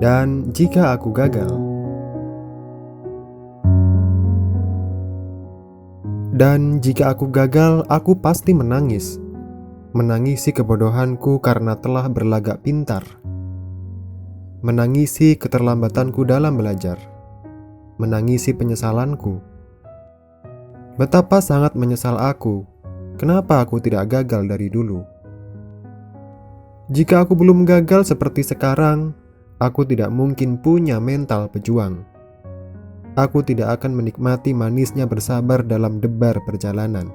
Dan jika aku gagal, aku pasti menangis. Menangisi kebodohanku karena telah berlagak pintar. Menangisi keterlambatanku dalam belajar. Menangisi penyesalanku. Betapa sangat menyesal aku. Kenapa aku tidak gagal dari dulu? Jika aku belum gagal seperti sekarang, aku tidak mungkin punya mental pejuang. Aku tidak akan menikmati manisnya bersabar dalam debar perjalanan.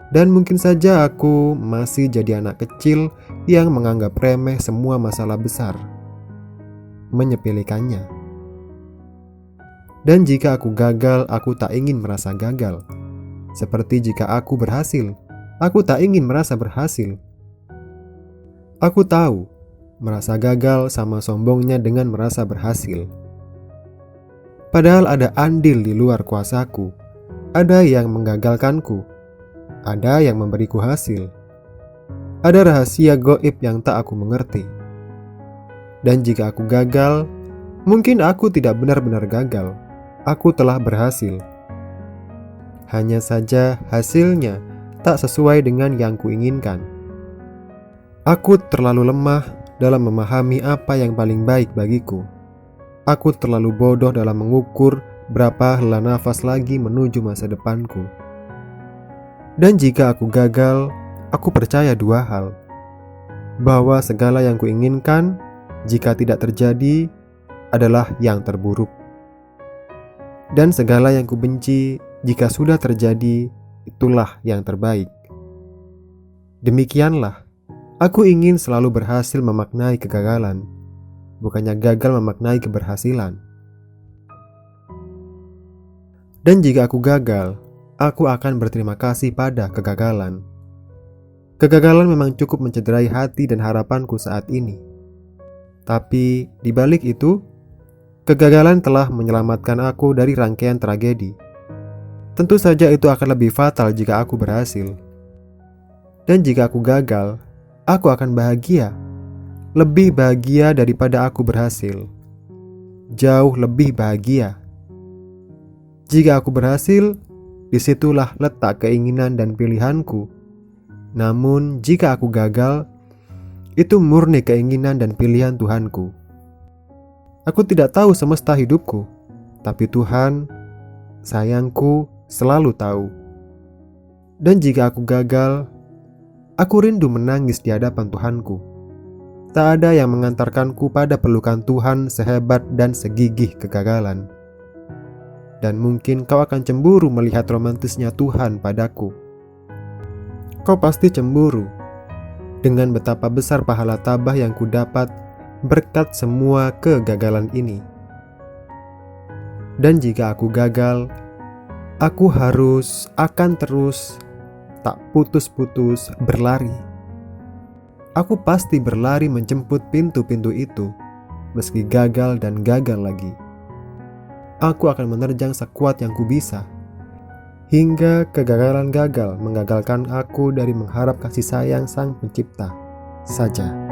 Dan mungkin saja aku masih jadi anak kecil yang menganggap remeh semua masalah besar, menyepelekannya. Dan jika aku gagal, aku tak ingin merasa gagal. Seperti jika aku berhasil, aku tak ingin merasa berhasil. Aku tahu, merasa gagal sama sombongnya dengan merasa berhasil. Padahal ada andil di luar kuasaku. Ada yang menggagalkanku. Ada yang memberiku hasil. Ada rahasia gaib yang tak aku mengerti. Dan jika aku gagal, mungkin aku tidak benar-benar gagal. Aku telah berhasil. Hanya saja hasilnya tak sesuai dengan yang kuinginkan. Aku terlalu lemah dalam memahami apa yang paling baik bagiku. Aku terlalu bodoh dalam mengukur berapa hela nafas lagi menuju masa depanku. Dan jika aku gagal, aku percaya dua hal. Bahwa segala yang kuinginkan, jika tidak terjadi, adalah yang terburuk. Dan segala yang kubenci, jika sudah terjadi, itulah yang terbaik. Demikianlah, aku ingin selalu berhasil memaknai kegagalan, bukannya gagal memaknai keberhasilan. Dan jika aku gagal, aku akan berterima kasih pada kegagalan. Kegagalan memang cukup mencederai hati dan harapanku saat ini. Tapi di balik itu, kegagalan telah menyelamatkan aku dari rangkaian tragedi. Tentu saja itu akan lebih fatal jika aku berhasil. Dan jika aku gagal, aku akan bahagia. Lebih bahagia daripada aku berhasil. Jauh lebih bahagia. Jika aku berhasil, disitulah letak keinginan dan pilihanku. Namun jika aku gagal, itu murni keinginan dan pilihan Tuhanku. Aku tidak tahu semesta hidupku, tapi Tuhan, sayangku, selalu tahu. Dan jika aku gagal, aku rindu menangis di hadapan Tuhanku. Tak ada yang mengantarkanku pada pelukan Tuhan sehebat dan segigih kegagalan. Dan mungkin kau akan cemburu melihat romantisnya Tuhan padaku. Kau pasti cemburu dengan betapa besar pahala tabah yang kudapat berkat semua kegagalan ini. Dan jika aku gagal, aku akan terus tak putus-putus berlari. Aku pasti berlari menjemput pintu-pintu itu, meski gagal dan gagal lagi. Aku akan menerjang sekuat yang kubisa, hingga kegagalan gagal menggagalkan aku dari mengharap kasih sayang Sang Pencipta saja.